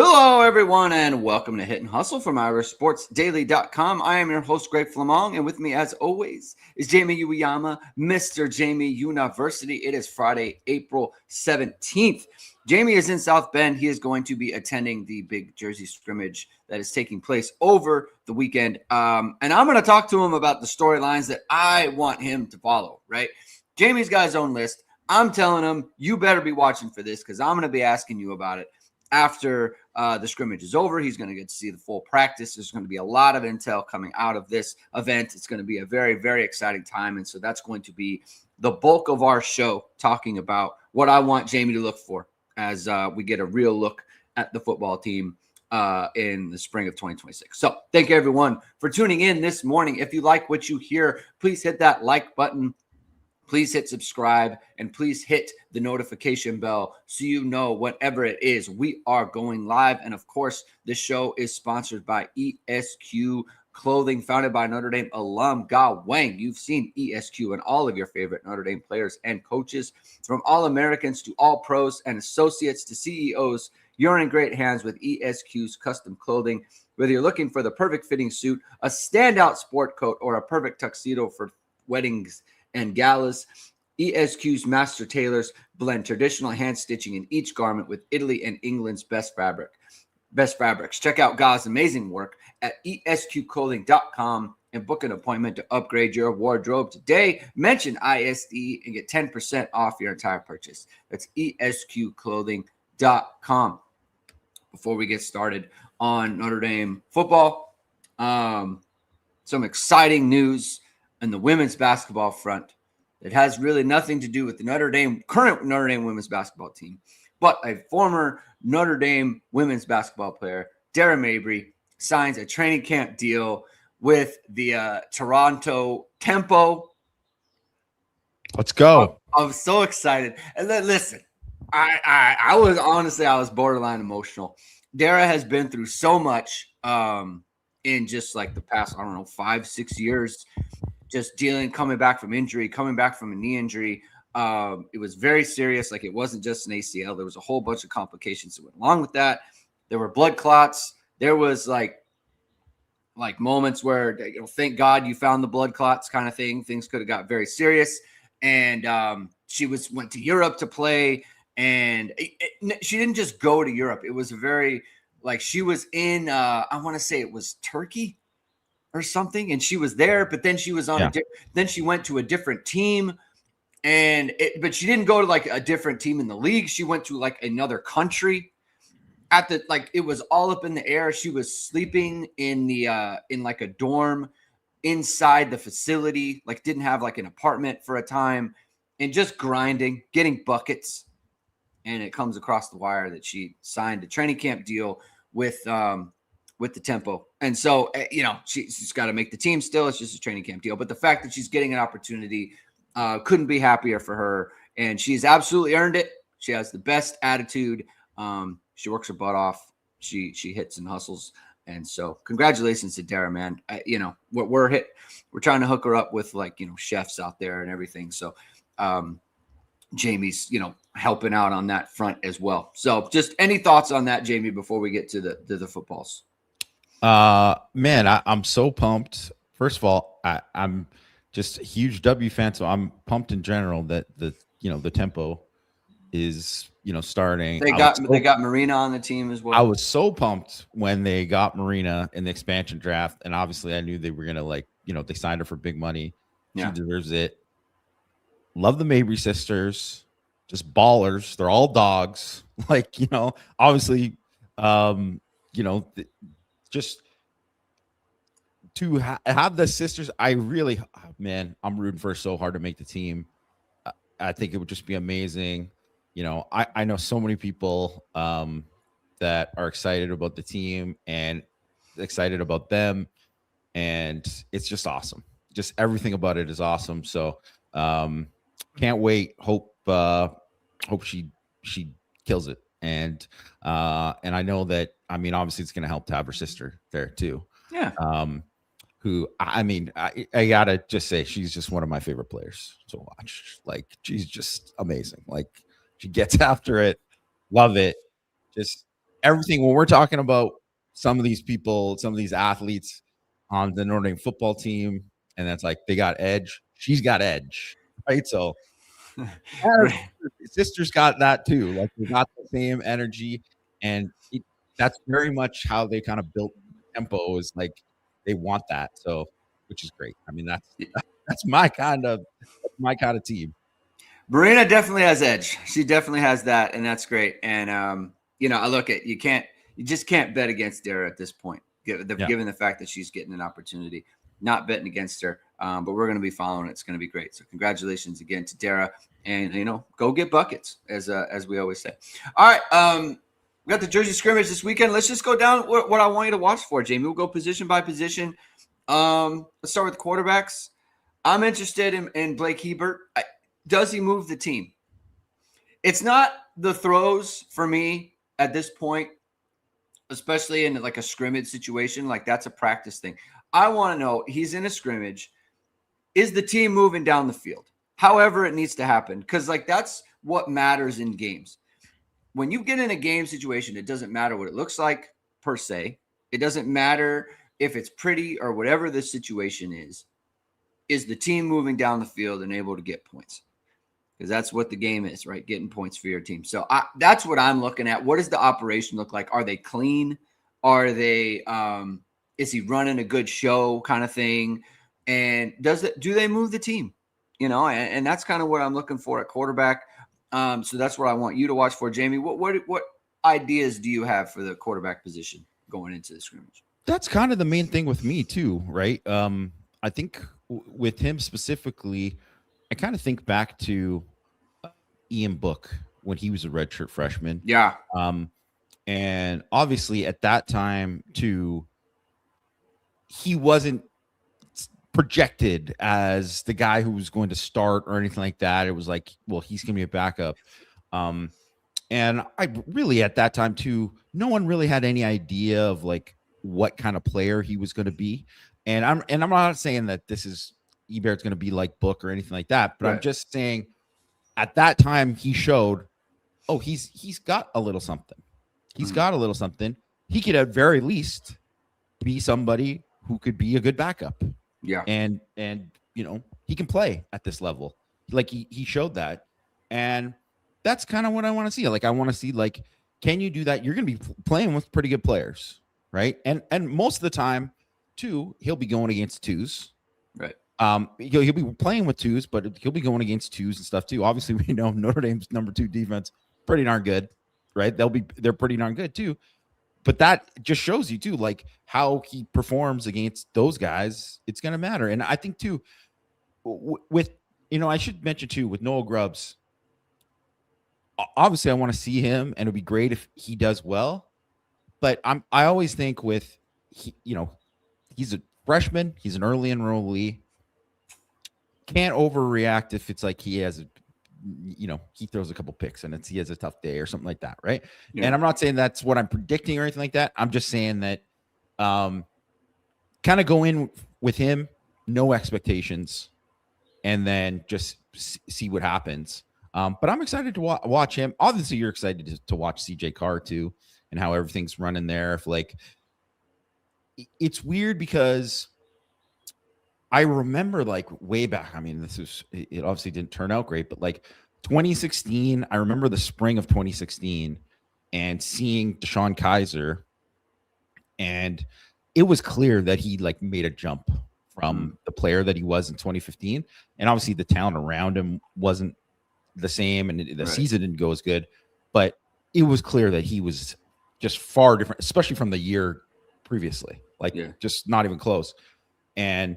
Hello, everyone, and welcome to Hit and Hustle from IrishSportsDaily.com. I am your host, Greg Flammang, and with me, as always, is Jamie Uyeyama, Mr. Jamie University. It is Friday, April 17th. Jamie is in South Bend. He is going to be attending the big Jersey scrimmage that is taking place over the weekend. And I'm going to talk to him about the storylines that I want him to follow, right? Jamie's got his own list. I'm telling him, you better be watching for this because I'm going to be asking you about it. After the scrimmage is over, he's going to get to see the full practice. There's going to be a lot of intel coming out of this event. It's going to be a very, very exciting time. And so that's going to be the bulk of our show, talking about what I want Jamie to look for as we get a real look at the football team in the spring of 2026. So thank you, everyone, for tuning in this morning. If you like what you hear, please hit that like button. Please hit subscribe and please hit the notification bell so you know whatever it is we are going live. And of course, this show is sponsored by ESQ Clothing, founded by Notre Dame alum Ge Wang. You've seen ESQ and all of your favorite Notre Dame players and coaches, from All-Americans to All-Pros and Associates to CEOs. You're in great hands with ESQ's custom clothing. Whether you're looking for the perfect fitting suit, a standout sport coat, or a perfect tuxedo for weddings and galas, ESQ's master tailors blend traditional hand stitching in each garment with Italy and England's best fabrics. Check out Ge's amazing work at esqclothing.com and book an appointment to upgrade your wardrobe today. Mention ISD and get 10% off your entire purchase. That's esqclothing.com. Before we get started on Notre Dame football, some exciting news in the women's basketball front. It has really nothing to do with the current Notre Dame women's basketball team, but a former Notre Dame women's basketball player, Dara Mabry, signs a training camp deal with the Toronto Tempo. Let's go. I'm so excited. And then listen, I was borderline emotional. Dara has been through so much in just like the past, 5-6 years. Just coming back from injury, coming back from a knee injury. It was very serious. Like, it wasn't just an ACL. There was a whole bunch of complications that went along with that. There were blood clots. There was like moments where, thank God you found the blood clots kind of thing. Things could have got very serious. And she went to Europe to play. And she didn't just go to Europe. It was she was in, I want to say it was Turkey or something, and she was there, but then she was on then she went to a different team, but she didn't go to like a different team in the league. She went to like another country. It was all up in the air. She was sleeping in like a dorm inside the facility, like didn't have like an apartment for a time, and just grinding, getting buckets. And it comes across the wire that she signed a training camp deal with the Tempo. And so, she's got to make the team still. It's just a training camp deal. But the fact that she's getting an opportunity, couldn't be happier for her. And she's absolutely earned it. She has the best attitude. She works her butt off. She hits and hustles. And so congratulations to Dara, man. We're trying to hook her up with chefs out there and everything. So Jamie's, helping out on that front as well. So just any thoughts on that, Jamie, before we get to the footballs? Man, I'm so pumped. First of all, I'm just a huge W fan, so I'm pumped in general that the Tempo is starting. They got Marina on the team as well. I was so pumped when they got Marina in the expansion draft, and obviously I knew they were gonna they signed her for big money. She deserves it. Love the Mabry sisters, just ballers. They're all dogs. Obviously, just to have the sisters, I'm rooting for her so hard to make the team. I think it would just be amazing. I know so many people that are excited about the team and excited about them, and it's just awesome. Just everything about it is awesome. So can't wait. Hope she kills it. And I know that, obviously it's going to help to have her sister there too. Yeah. Who, I gotta just say, she's just one of my favorite players to watch. Like, she's just amazing. Like, she gets after it. Love it. Just everything when we're talking about some of these people, some of these athletes on the Notre Dame football team, and that's like they got edge. She's got edge, right? So her sister's got that too. Like they got the same energy, and that's very much how they kind of built tempo. Is like they want that, so which is great. I mean, that's my kind of team. Marina definitely has edge. She definitely has that, and that's great. And I look at you just can't bet against Dara at this point, given the fact that she's getting an opportunity. Not betting against her, but we're going to be following it. It's going to be great. So congratulations again to Dara, and go get buckets as we always say. All right, we got the Jersey scrimmage this weekend. Let's just go down what I want you to watch for, Jamie. We'll go position by position. Let's start with quarterbacks. I'm interested in Blake Hebert. Does he move the team? It's not the throws for me at this point, especially in like a scrimmage situation. Like that's a practice thing. I want to know, he's in a scrimmage. Is the team moving down the field? However it needs to happen. Because like that's what matters in games. When you get in a game situation, it doesn't matter what it looks like per se. It doesn't matter if it's pretty or whatever the situation is. Is the team moving down the field and able to get points? Because that's what the game is, right? Getting points for your team. So that's what I'm looking at. What does the operation look like? Are they clean? Are they is he running a good show kind of thing? And do they move the team? And that's kind of what I'm looking for at quarterback. So that's what I want you to watch for, Jamie. What ideas do you have for the quarterback position going into the scrimmage? That's kind of the main thing with me too, right? I think with him specifically, I kind of think back to Ian Book when he was a redshirt freshman. Yeah. And obviously at that time too, he wasn't projected as the guy who was going to start or anything like that. It was like, well, he's going to be a backup. And I really at that time too, no one really had any idea of like what kind of player he was going to be. And I'm not saying that this is Ebert's going to be like Book or anything like that, but right. I'm just saying at that time he showed, he's got a little something. He's got a little something. He could at very least be somebody who could be a good backup. Yeah. And he can play at this level. Like he showed that. And that's kind of what I want to see. Like I want to see like, can you do that? You're going to be playing with pretty good players, right? And most of the time too, he'll be going against twos. Right. He'll be playing with twos, but he'll be going against twos and stuff too. Obviously, we know Notre Dame's number 2 defense pretty darn good, right? They're pretty darn good too. But that just shows you too, like how he performs against those guys. It's going to matter, and I think too, with I should mention too with Noah Grubbs. Obviously, I want to see him, and it'd be great if he does well. But I always think with he's a freshman, he's an early enrollee. Can't overreact if it's like he has he throws a couple picks and he has a tough day or something like that, right? Yeah. And I'm not saying that's what I'm predicting or anything like that. I'm just saying that kind of go in with him, no expectations, and then just see what happens. But I'm excited to watch him. Obviously, you're excited to watch CJ Carr too and how everything's running there. If like it's weird because I remember like way back. I mean, it obviously didn't turn out great, but like 2016, I remember the spring of 2016 and seeing Deshaun Kaiser, and it was clear that he like made a jump from the player that he was in 2015. And obviously the talent around him wasn't the same and the season didn't go as good, but it was clear that he was just far different, especially from the year previously, just not even close. And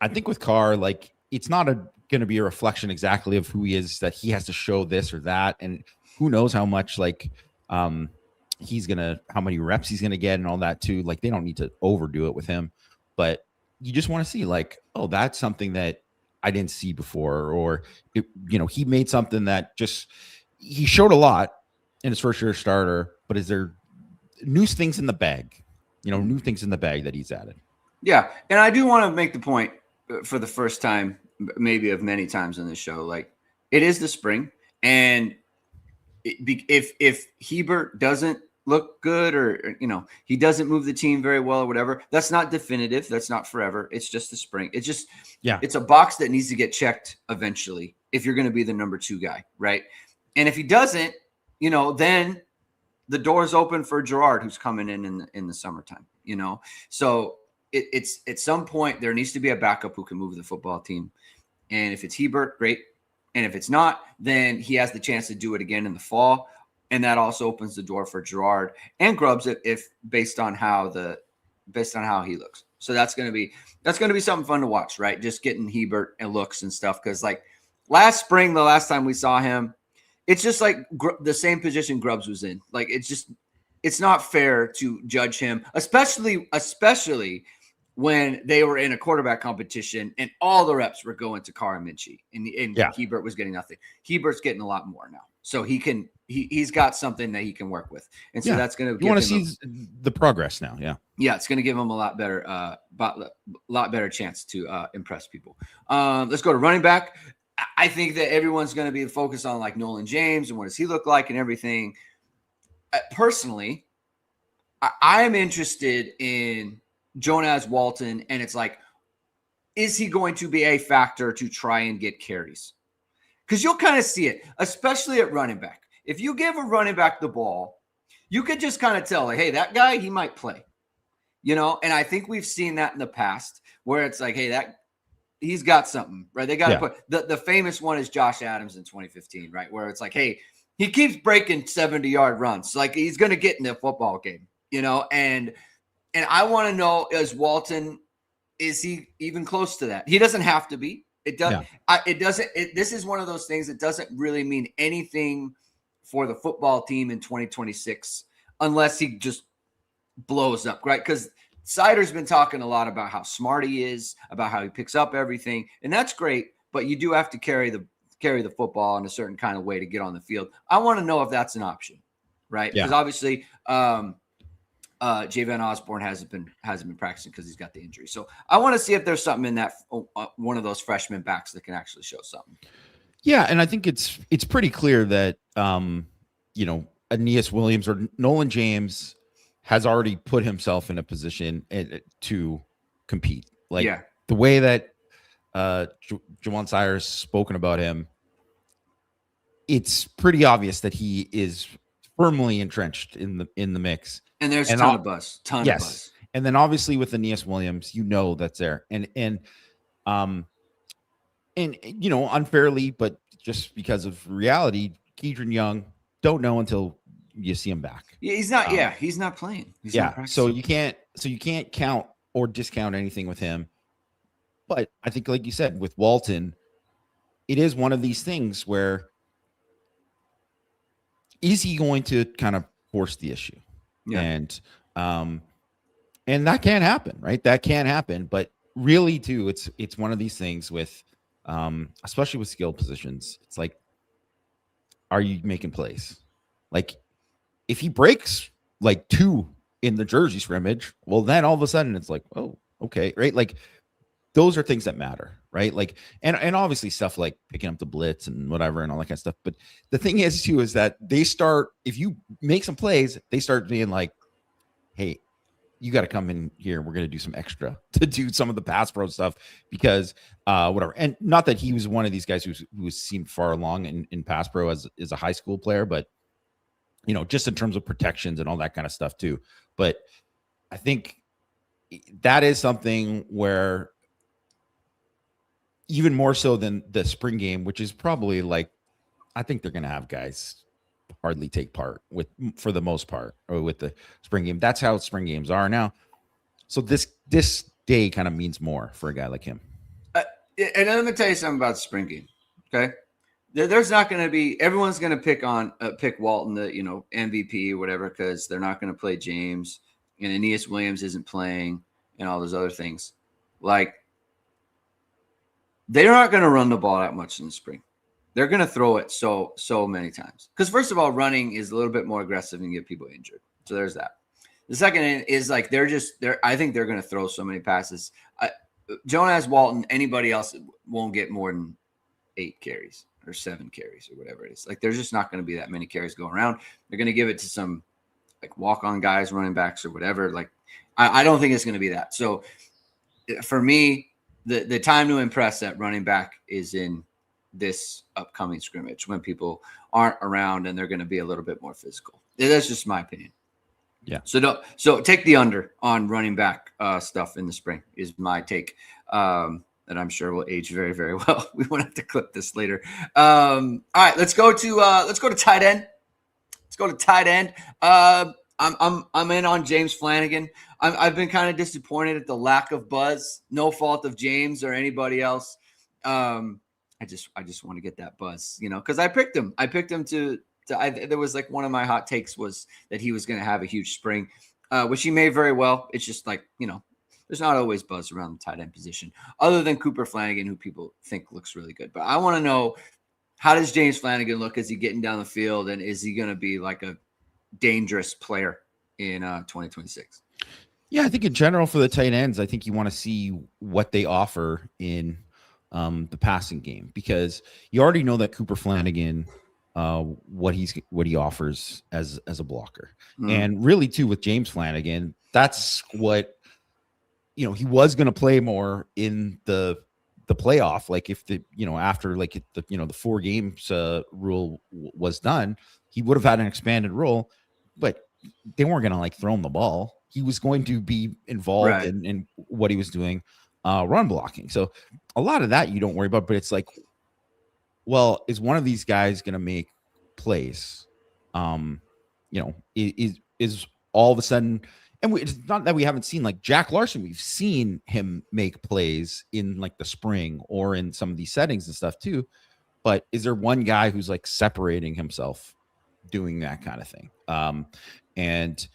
I think with Carr, like it's not going to be a reflection exactly of who he is, that he has to show this or that. And who knows how much like how many reps he's going to get and all that too. Like they don't need to overdo it with him, but you just want to see like, that's something that I didn't see before, or he made something that he showed a lot in his first year starter, but is there new things in the bag, new things in the bag that he's added? Yeah. And I do want to make the point for the first time, maybe of many times in this show, like it is the spring, and if Hebert doesn't look good, or he doesn't move the team very well or whatever, that's not definitive. That's not forever. It's just the spring. It's a box that needs to get checked eventually if you're going to be the number 2 guy, right? And if he doesn't, then the door's open for Gerard, who's coming in the summertime, So it's at some point there needs to be a backup who can move the football team. And if it's Hebert, great. And if it's not, then he has the chance to do it again in the fall. And that also opens the door for Gerard and Grubbs if based on how he looks. So that's going to be something fun to watch, right? Just getting Hebert and looks and stuff. Cause like last spring, the last time we saw him, it's just like the same position Grubbs was in. Like, it's not fair to judge him, especially when they were in a quarterback competition and all the reps were going to Carr and Minchie, and Hebert was getting nothing. Hebert's getting a lot more now. So he's got something that he can work with. And so that's going to give him see the progress now. Yeah. Yeah. It's going to give him a lot better chance to impress people. Let's go to running back. I think that everyone's going to be focused on like Nolan James and what does he look like and everything. Personally, I am interested in Jonas Walton, and it's like, is he going to be a factor to try and get carries? Because you'll kind of see it, especially at running back. If you give a running back the ball, you could just kind of tell, like, hey, that guy, he might play. And I think we've seen that in the past where it's like, hey, he's got something, right? They got to put the famous one is Josh Adams in 2015, right? Where it's like, hey, he keeps breaking 70-yard runs. Like, he's going to get in the football game, and I want to know, is he even close to that? He doesn't have to be. It does. Yeah. This is one of those things that doesn't really mean anything for the football team in 2026 unless he just blows up, right? Because Sider's been talking a lot about how smart he is, about how he picks up everything, and that's great. But you do have to carry the football in a certain kind of way to get on the field. I want to know if that's an option, right? Because obviously, Ge Van Osborne hasn't been practicing because he's got the injury. So I want to see if there's something in that one of those freshman backs that can actually show something. Yeah, and I think it's pretty clear that Aeneas Williams or Nolan James has already put himself in a position to compete. Like the way that Jawan Sires spoken about him, it's pretty obvious that he is firmly entrenched in the mix. And there's a ton of buzz. Of buzz. And then obviously with Aeneas Williams, that's there. And unfairly, but just because of reality, Keedron Young, don't know until you see him back. Yeah, he's not playing. He's not practicing. So you can't count or discount anything with him. But I think, like you said, with Walton, it is one of these things where is he going to kind of force the issue? Yeah. And that can happen, right? That can happen. But really, too, it's one of these things with, especially with skill positions. It's like, are you making plays? Like, if he breaks like 2 in the jersey scrimmage, well, then all of a sudden it's like, oh, okay, right? Like, those are things that matter, right? Like, and obviously stuff like picking up the blitz and whatever and all that kind of stuff. But the thing is, too, is that if you make some plays, they start being like, hey, you got to come in here. We're going to do some extra to do some of the pass pro stuff because whatever. And not that he was one of these guys who seemed far along in pass pro as a high school player, but, just in terms of protections and all that kind of stuff too. But I think that is something where, even more so than the spring game, which is probably like, I think they're going to have guys hardly take part for the most part, or with the spring game. That's how spring games are now. So this day kind of means more for a guy like him. And let me tell you something about the spring game. Okay. There's not going to be, everyone's going to pick Walton, the, MVP or whatever, because they're not going to play James and Aeneas Williams isn't playing and all those other things. Like, they're not going to run the ball that much in the spring. They're going to throw it so many times. Because first of all, running is a little bit more aggressive and get people injured. So there's that. The second is like I think they're going to throw so many passes. Jonas Walton, anybody else won't get more than 8 carries or 7 carries or whatever it is. Like, there's just not going to be that many carries going around. They're going to give it to some like walk-on guys, running backs or whatever. Like, I don't think it's going to be that. So for me, the time to impress at running back is in this upcoming scrimmage when people aren't around and they're going to be a little bit more physical. That's just my opinion. Yeah. So take the under on running back stuff in the spring is my take. That I'm sure will age very, very well. We won't have to clip this later. All right, let's go to tight end. Let's go to tight end. I'm in on James Flammang. I've been kind of disappointed at the lack of buzz. No fault of James or anybody else. I just want to get that buzz, because I picked him. I picked him there was like one of my hot takes was that he was going to have a huge spring, which he may very well. It's just like, there's not always buzz around the tight end position other than Cooper Flammang, who people think looks really good. But I want to know, how does James Flammang look? Is he getting down the field, and is he going to be like a dangerous player in 2026? Yeah, I think in general for the tight ends, I think you want to see what they offer in the passing game, because you already know that Cooper Flammang, what he offers as a blocker. And really too with James Flammang, that's what he was going to play more in the playoff. Like if after like the 4 games rule was done, he would have had an expanded role, but they weren't going to like throw him the ball. He was going to be involved in what he was doing, run blocking. So a lot of that you don't worry about, but it's like, well, is one of these guys going to make plays? Is all of a sudden, and it's not that we haven't seen like Jack Larson. We've seen him make plays in like the spring or in some of these settings and stuff too. But is there one guy who's like separating himself doing that kind of thing? And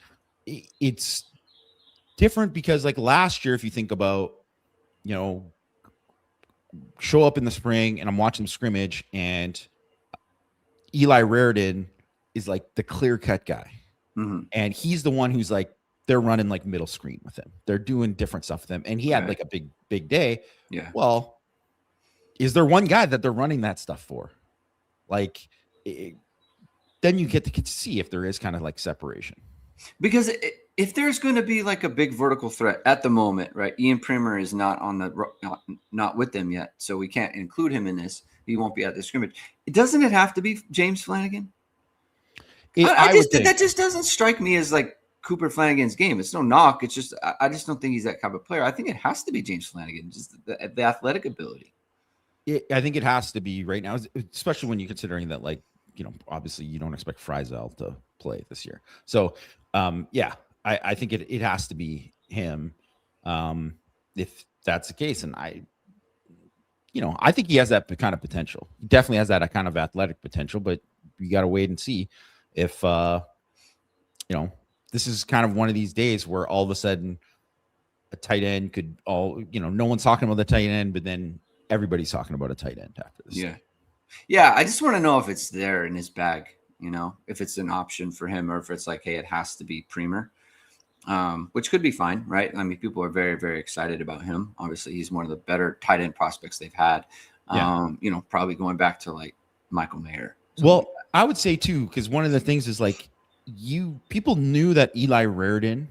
it's different because like last year, if you think about, show up in the spring and I'm watching scrimmage and Eli Raridan is like the clear cut guy. And he's the one who's like, they're running like middle screen with him. They're doing different stuff with him. And he had like a big day. Yeah. Well, is there one guy that they're running that stuff for? Like, then you get to see if there is kind of like separation. Because if there's going to be like a big vertical threat at the moment, right? Ian Primer is not not with them yet, so we can't include him in this. He won't be at the scrimmage. Doesn't it have to be James Flammang? That just doesn't strike me as like Cooper Flannagan's game. It's no knock. It's just I just don't think he's that kind of player. I think it has to be James Flammang, just the athletic ability. I think it has to be right now, especially when you're considering that, like, obviously you don't expect Frizel to play this year. So, I think it has to be him if that's the case. And I think he has that kind of potential. He definitely has that kind of athletic potential, but you got to wait and see if, this is kind of one of these days where all of a sudden a tight end could no one's talking about the tight end, but then everybody's talking about a tight end after this. Yeah. Yeah. I just want to know if it's there in his bag, if it's an option for him, or if it's like, hey, it has to be Primer, which could be fine. Right. I mean, people are very, very excited about him. Obviously he's one of the better tight end prospects they've had. Probably going back to like Michael Mayer. Well, like I would say too, because one of the things is like people knew that Eli Raridan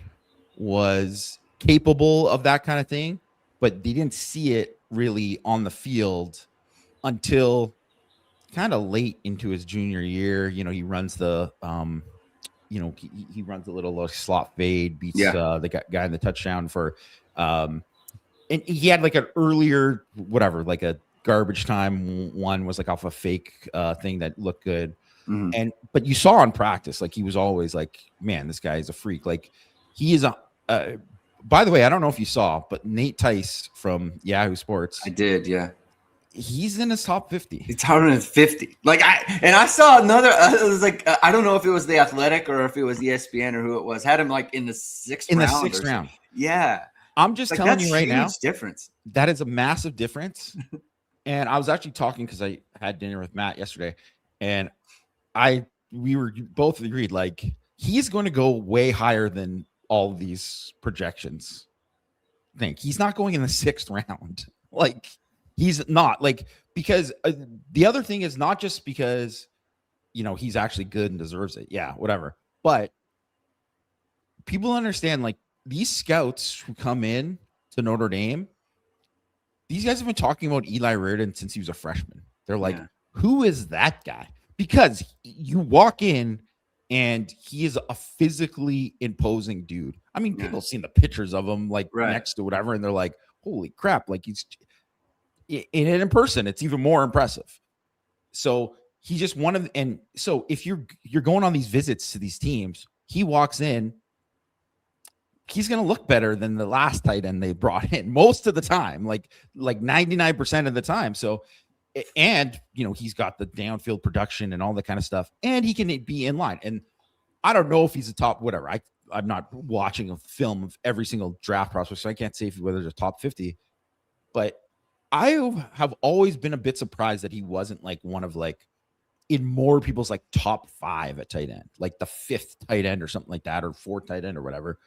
was capable of that kind of thing, but they didn't see it really on the field until kind of late into his junior year. He runs the he runs a little slot fade, beats the guy in the touchdown for and he had like an earlier like a garbage time one was like off a fake thing that looked good. But you saw in practice, like he was always like, man, this guy is a freak. Like he is by the way, I don't know if you saw, but Nate Tice from Yahoo Sports. I did. Yeah. He's in his top 50. It's 150. Like I saw another, it was like, I don't know if it was The Athletic or if it was ESPN or who it was, had him like in the sixth round. Yeah. I'm just like, telling you right now, difference. That is a massive difference. And I was actually talking because I had dinner with Matt yesterday, and we were both agreed, like he's going to go way higher than all of these projections. I think he's not going in the 6th round. Like he's not, like, because the other thing is not just because, he's actually good and deserves it. Yeah, whatever. But people understand, like, these scouts who come in to Notre Dame, these guys have been talking about Eli Reardon since he was a freshman. They're like, who is that guy? Because you walk in and he is a physically imposing dude. I mean, people have seen the pictures of him like next to whatever, and they're like, holy crap. Like, he's in person, it's even more impressive. So he just one of, and so if you're going on these visits to these teams, he walks in, he's going to look better than the last tight end they brought in most of the time, like 99% of the time. So, and he's got the downfield production and all that kind of stuff, and he can be in line. And I don't know if he's a top, whatever. I'm not watching a film of every single draft prospect, so I can't say whether it's a top 50, but I have always been a bit surprised that he wasn't like one of, like, in more people's like top 5 at tight end, like the 5th tight end or something like that, or 4th tight end or whatever.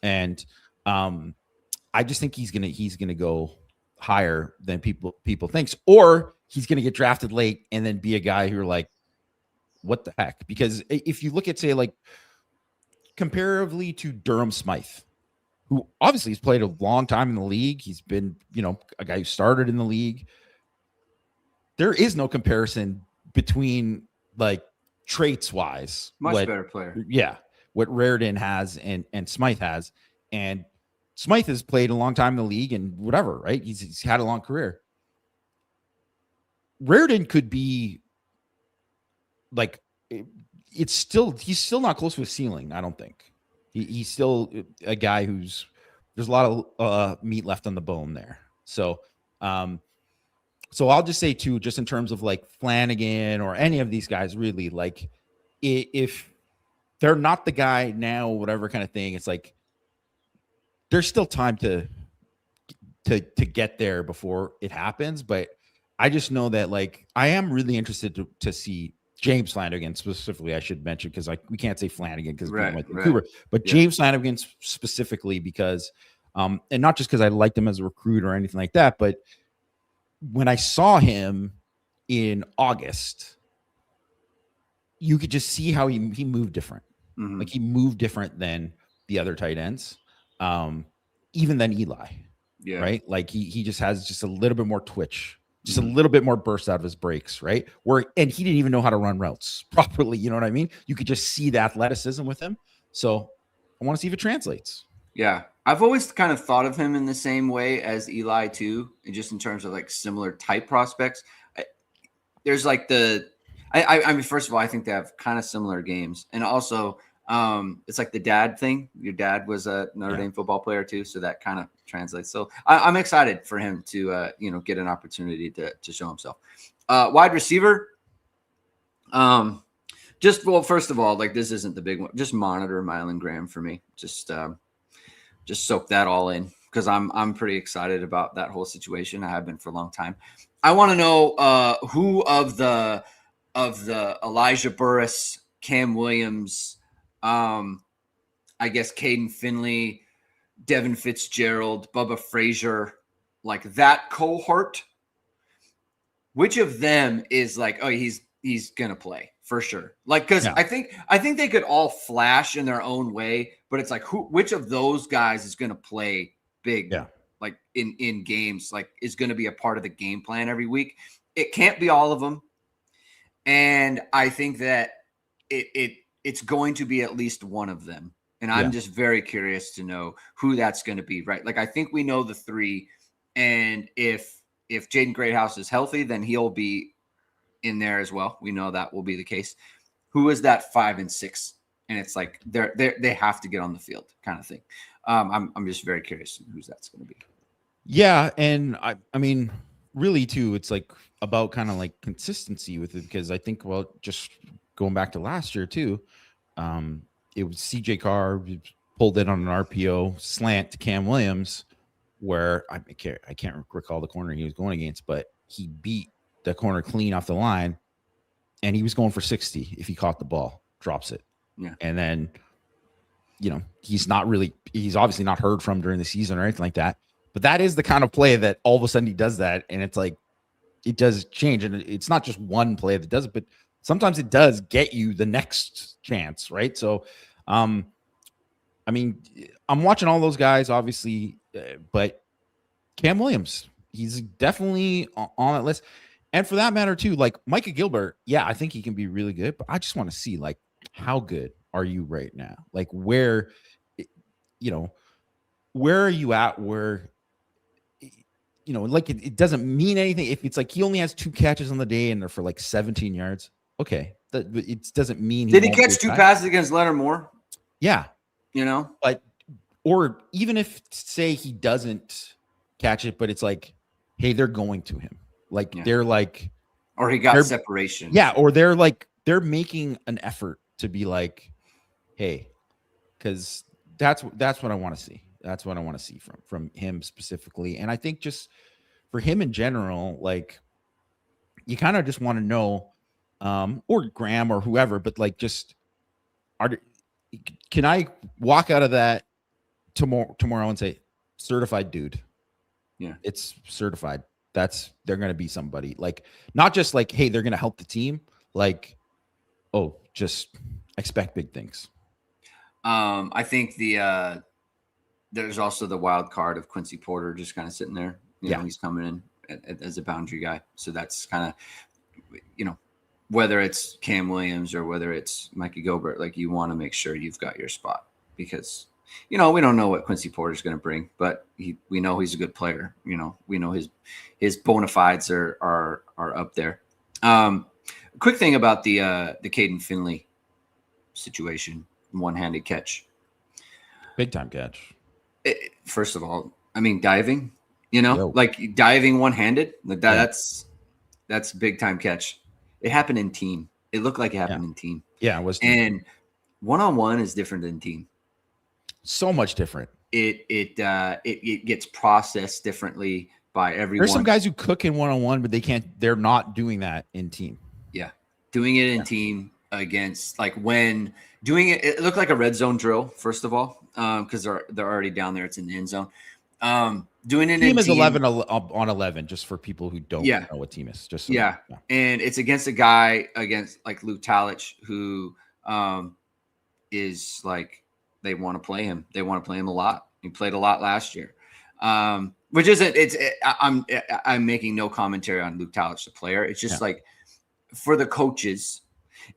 And I just think he's gonna go higher than people thinks, or he's gonna get drafted late and then be a guy who are like, what the heck? Because if you look at, say, like, comparatively to Durham Smythe, who obviously has played a long time in the league, he's been a guy who started in the league. There is no comparison between, like, traits wise, much better player. Yeah, what Reardon has and Smythe has. And Smythe has played a long time in the league and whatever, right? He's had a long career. Reardon could be like, he's still not close to a ceiling. I don't think he's still a guy there's a lot of meat left on the bone there. So, so I'll just say too, just in terms of like Flammang or any of these guys, really, like, if they're not the guy now, whatever kind of thing, it's like there's still time to get there before it happens. But I just know that, like, I am really interested to see James Flammang specifically. I should mention, because we can't say Flammang because Vancouver, but James Flammang specifically, because and not just because I liked him as a recruit or anything like that, but when I saw him in August, you could just see how he moved different. Mm-hmm. Like, he moved different than the other tight ends, even than Eli. Yeah. Right. Like, he just has just a little bit more twitch, just a little bit more burst out of his breaks. Right. And he didn't even know how to run routes properly. You know what I mean? You could just see the athleticism with him. So I want to see if it translates. Yeah. I've always kind of thought of him in the same way as Eli too, just in terms of like similar type prospects. There's like I mean, first of all, I think they have kind of similar games, and also it's like the dad thing. Your dad was a Notre Dame football player too, so that kind of translates. So I'm excited for him to get an opportunity to show himself. Wide receiver. First of all, like, this isn't the big one. Just monitor Mylan Graham for me. Just soak that all in, because I'm pretty excited about that whole situation. I have been for a long time. I want to know who of the Elijah Burris, Cam Williams, I guess Caden Finley, Devin Fitzgerald, Bubba Frazier, like that cohort, which of them is like, oh, he's gonna play for sure. Like, because I think they could all flash in their own way, but it's like, which of those guys is gonna play big, like in games, like is gonna be a part of the game plan every week. It can't be all of them, and I think that it's going to be at least one of them. And I'm just very curious to know who that's going to be, right? Like, I think we know the 3, and if Jaden Greathouse is healthy, then he'll be in there as well. We know that will be the case. Who is that 5 and 6? And it's like they have to get on the field, kind of thing. I'm just very curious who's that's going to be. Yeah, and I mean, really too, it's like about kind of like consistency with it, because I think, well, just going back to last year too, it was CJ Carr pulled it on an RPO slant to Cam Williams, where I can't recall the corner he was going against, but he beat the corner clean off the line, and he was going for 60 if he caught the ball, drops it. Yeah. And then, he's obviously not heard from during the season or anything like that, but that is the kind of play that all of a sudden he does that. And it's like, it does change. And it's not just one play that does it, but sometimes it does get you the next chance. Right. So, I mean, I'm watching all those guys, obviously, but Cam Williams, he's definitely on that list. And for that matter, too, like Micah Gilbert, yeah, I think he can be really good, but I just want to see, like, how good are you right now? Like, where, you know, where are you at where, like it doesn't mean anything. If it's like he only has 2 catches on the day and they're for like 17 yards, okay. It doesn't mean he Did he won't be catch 2 back. passes against Leonard Moore? Yeah. But or even if, say, he doesn't catch it, but it's like, hey, they're going to him. Like, they're like, or he got separation. Yeah. Or they're making an effort to be like, hey, because that's what I want to see. That's what I want to see from him specifically. And I think just for him in general, like, you kind of just want to know, or Graham or whoever, but like, just can I walk out of that tomorrow and say, certified dude? Yeah, it's certified. They're going to be somebody, like, not just like, hey, they're going to help the team. Like, oh, just expect big things. I think there's also the wild card of Quincy Porter just kind of sitting there. You know, he's coming in as a boundary guy. So that's kind of, whether it's Cam Williams or whether it's Mikey Gilbert, like, you want to make sure you've got your spot because, we don't know what Quincy Porter's going to bring, but we know he's a good player. We know his bona fides are up there. Quick thing about the Caden Finley situation, one-handed catch. Big time catch. First of all, I mean, diving, like diving one-handed, like that's big time catch. It happened in team. It looked like it happened in team. Yeah, it was team. And one-on-one is different than team. So much different. It gets processed differently by everyone. There's some guys who cook in one-on-one, but they're not doing that in team. Yeah. Doing it in team against, like, when doing it looked like a red zone drill, first of all, because they're already down there. It's in the end zone. Doing it team in is team, 11 on 11, just for people who don't know what team is. Just so and it's against a guy against like Luke Talich, who is like, they want to play him. They want to play him a lot. He played a lot last year, which isn't. I'm making no commentary on Luke Talich, the player. It's just like, for the coaches,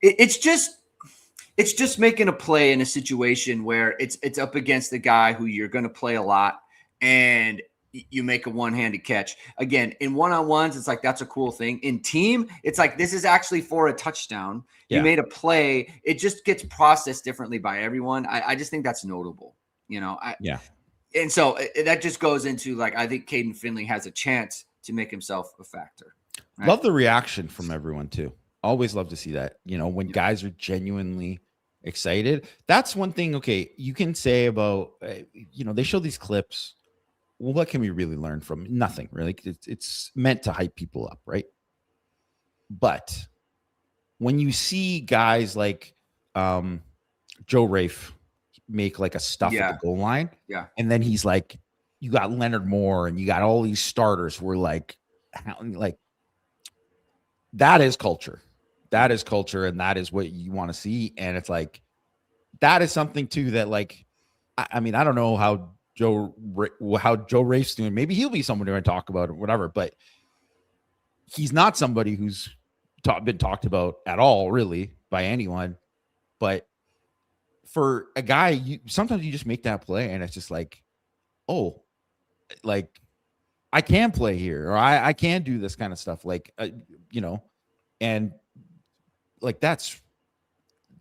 it's just making a play in a situation where it's up against the guy who you're going to play a lot, and you make a one-handed catch. Again, in one-on-ones, it's like, that's a cool thing. In team, it's like, this is actually for a touchdown. You made a play. It just gets processed differently by everyone. I just think that's notable, And so that just goes into, like, I think Caden Finley has a chance to make himself a factor. Right? Love the reaction from everyone too. Always love to see that, when guys are genuinely excited. That's one thing. Okay. You can say about, they show these clips. Well, what can we really learn from? Nothing, really. It's meant to hype people up, right? But when you see guys like Joe Rafe make like a stuff at the goal line, and then he's like, you got Leonard Moore and you got all these starters who are like that is culture. That is culture, and that is what you want to see. And it's like, that is something too that, like, I mean, I don't know how Joe Rafe's doing. Maybe he'll be someone to talk about or whatever, but he's not somebody who's been talked about at all, really, by anyone. But for a guy, sometimes you just make that play, and it's just like, oh, like, I can play here, or I can do this kind of stuff, like, and like, that's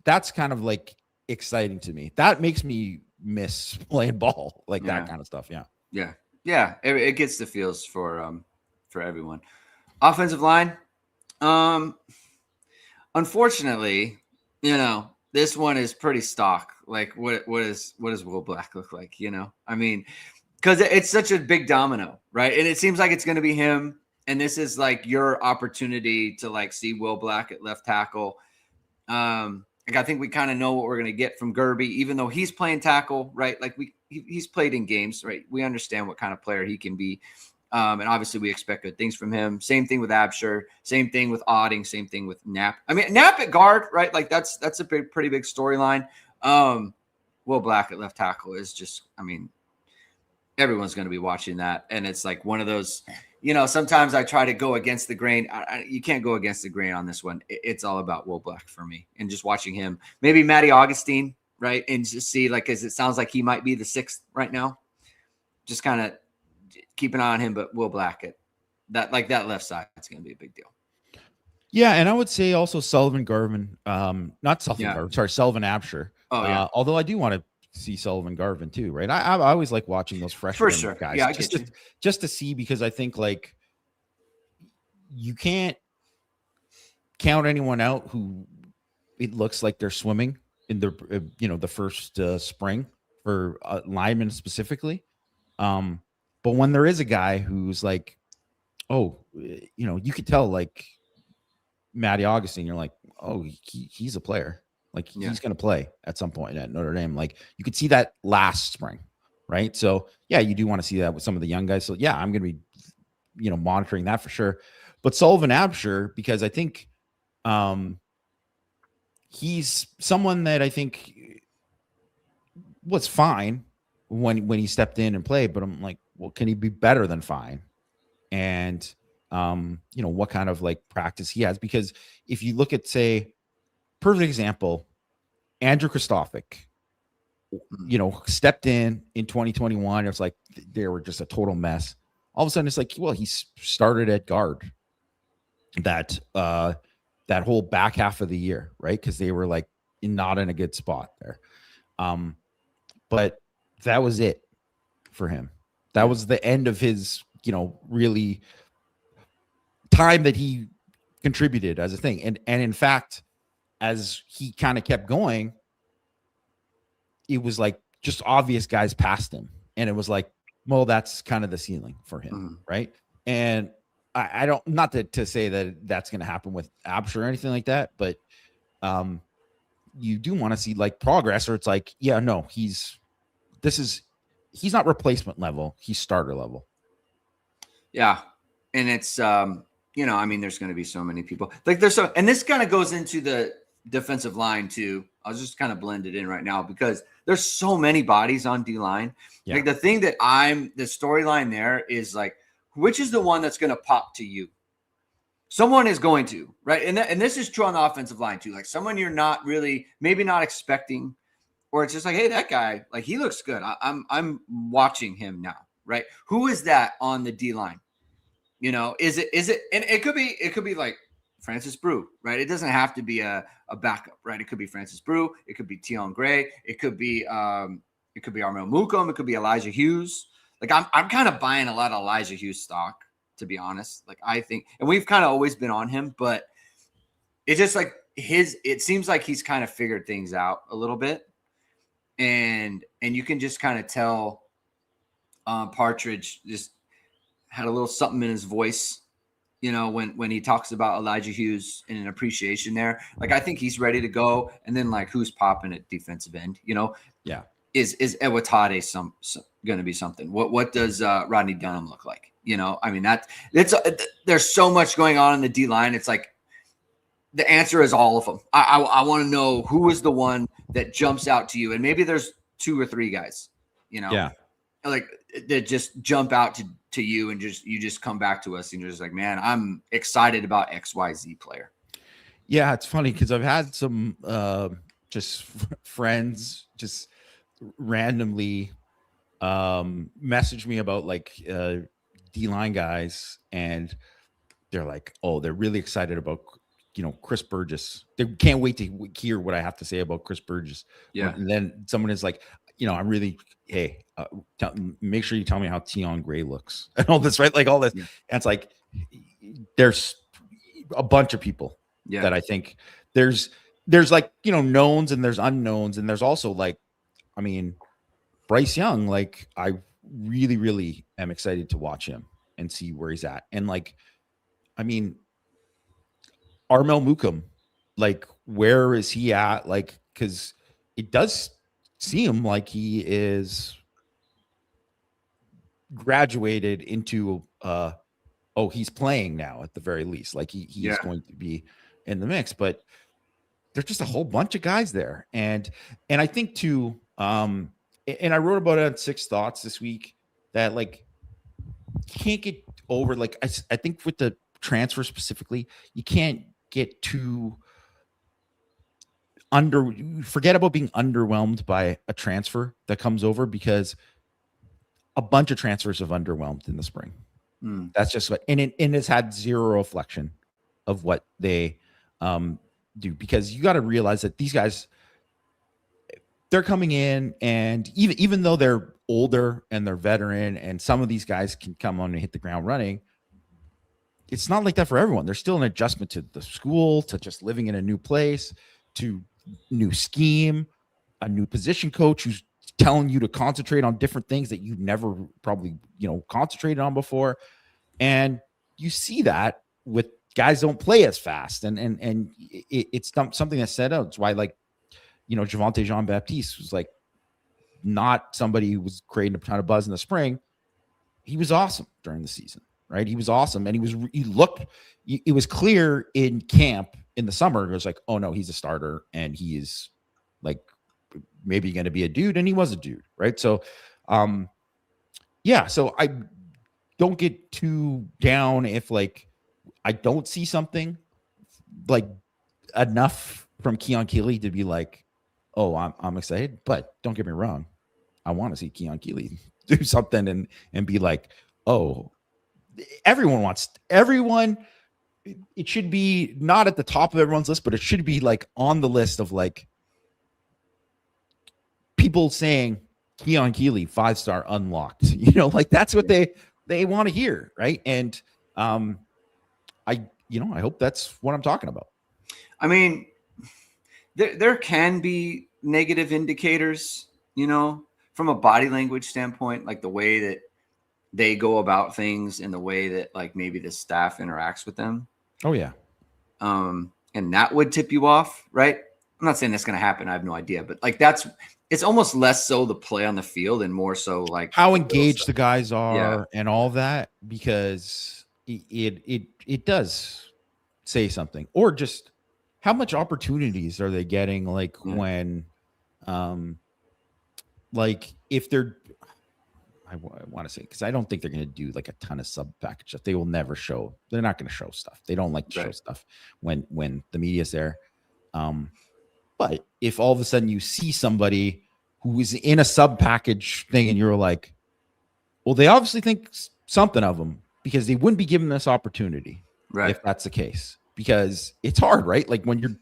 kind of like exciting to me. That makes me miss playing ball, like that kind of stuff. Yeah. It gets the feels for everyone. Offensive line, unfortunately, this one is pretty stock. Like, what does Will Black look like? I mean, because it's such a big domino, right? And it seems like it's going to be him. And this is like your opportunity to, like, see Will Black at left tackle. Like, I think we kind of know what we're going to get from Gerby, even though he's playing tackle, right? Like, he's played in games, right? We understand what kind of player he can be. And obviously we expect good things from him. Same thing with Absher, same thing with Odding, same thing with Knapp. I mean, Knapp at guard, right? Like, that's a pretty big storyline. Will Black at left tackle is just, I mean, everyone's going to be watching that. And it's like one of those, sometimes I try to go against the grain. You can't go against the grain on this one. It's all about Will Black for me. And just watching him, maybe Matty Augustine, right? And just see, like, because it sounds like he might be the 6th right now. Just kind of keep an eye on him, but Will Black at that left side, it's going to be a big deal. Yeah, and I would say also Sullivan Garvin, not Sullivan Garvin, sorry, Sullivan Absher. Oh, yeah. Although I do want to see Sullivan Garvin too, right? I always like watching those freshmen guys, yeah, just to see, because I think like you can't count anyone out who it looks like they're swimming in the the first spring for linemen specifically. But when there is a guy who's like, you could tell like Matty Augustine, you're like, oh, he's a player. Like he's going to play at some point at Notre Dame. Like you could see that last spring, right? So yeah, you do want to see that with some of the young guys. So yeah, I'm going to be, monitoring that for sure. But Sullivan Absher, because I think he's someone that I think was fine when he stepped in and played. But I'm like, well, can he be better than fine? And what kind of like practice he has? Because if you look at, say, perfect example, Andrew Kristofic, stepped in 2021. It's like they were just a total mess. All of a sudden, it's like, well, he started at guard that whole back half of the year, right? Because they were like not in a good spot there. But that was it for him. That was the end of his, really time that he contributed as a thing. And in fact, as he kind of kept going, it was like just obvious guys passed him. And it was like, well, that's kind of the ceiling for him. Right. And I don't, not to say that that's going to happen with Absher or anything like that, but you do want to see like progress, or it's like, yeah, no, he's not replacement level. He's starter level. Yeah. And it's, there's going to be so many people like and this kind of goes into the defensive line too. I'll just kind of blend it in right now because there's so many bodies on D-line. Yeah. Like the thing that the storyline there is like, which is the one that's going to pop to you? Someone is going to, right? And this is true on the offensive line too. Like someone you're not really, maybe not expecting, or it's just like, hey, that guy, like he looks good. I'm watching him now, right? Who is that on the D-line? Is it, and it could be like Francis Brew, right? It doesn't have to be a backup, right? It could be Francis Brew. It could be Tion Gray. It could be Armel Mukum. It could be Elijah Hughes. Like I'm kind of buying a lot of Elijah Hughes stock, to be honest. Like I think, and we've kind of always been on him, but it's just like it seems like he's kind of figured things out a little bit. And you can just kind of tell Partridge just had a little something in his voice, when he talks about Elijah Hughes and an appreciation there. Like, I think he's ready to go. And then like, who's popping at defensive end, Yeah. Is Ewatade going to be something? What does Rodney Dunham look like? There's so much going on in the D line. It's like, the answer is all of them. I want to know who is the one that jumps out to you. And maybe there's 2 or 3 guys, Yeah. like that just jump out to you and you just come back to us and you're just like, man, I'm excited about XYZ player. Yeah. It's funny because I've had some just friends just randomly message me about like D-line guys, and they're like, oh, they're really excited about Chris Burgess. They can't wait to hear what I have to say about Chris Burgess. Yeah. And then someone is like, I'm really, hey, make sure you tell me how Tion Gray looks and all this, right? Like all this. Yeah. And it's like, there's a bunch of people that I think there's like, knowns and there's unknowns. And there's also like, Bryce Young, like I really, really am excited to watch him and see where he's at. And like, Armel Mukum, like, where is he at? Like, because it does seem like he is graduated into he's playing now at the very least. Like he's going to be in the mix, but there's just a whole bunch of guys there. And I think too, And I wrote about it on 6 Thoughts this week that like you can't get over like I think with the transfer specifically, you can't get too forget about being underwhelmed by a transfer that comes over, because a bunch of transfers have underwhelmed in the spring. That's just what, and it's had zero reflection of what they do, because you got to realize that these guys, they're coming in, and even though they're older and they're veteran, and some of these guys can come on and hit the ground running, it's not like that for everyone. There's still an adjustment to the school, to just living in a new place, to new scheme, a new position coach who's telling you to concentrate on different things that you've never probably, concentrated on before. And you see that with guys don't play as fast. And it's something that set out. It's why, like, Javonte Jean-Baptiste was like not somebody who was creating a ton of buzz in the spring. He was awesome during the season, right? He was awesome. And it was clear in camp in the summer. It was like, oh no, he's a starter and he is like maybe going to be a dude. And he was a dude. Right. So, so I don't get too down if like, I don't see something like enough from Keon Keeley to be like, oh, I'm excited, but don't get me wrong. I want to see Keon Keeley do something and be like, oh, everyone, it should be not at the top of everyone's list, but it should be like on the list of like people saying Keon Keeley 5-star unlocked, like that's what they want to hear. Right. And I hope that's what I'm talking about. I mean, there can be negative indicators, from a body language standpoint, like the way that they go about things and the way that like maybe the staff interacts with them. Oh yeah. And that would tip you off, right? I'm not saying that's going to happen. I have no idea, but like it's almost less so the play on the field and more so like how engaged the guys are and all that, because it does say something, or just how much opportunities are they getting? Like when, like if they're, I want to say, because I don't think they're going to do like a ton of sub package stuff. They will never show. They're not going to show stuff. They don't like to show stuff when the media's there. But if all of a sudden you see somebody who is in a sub package thing and you're like, well, they obviously think something of them, because they wouldn't be given this opportunity if that's the case, because it's hard, right? Like when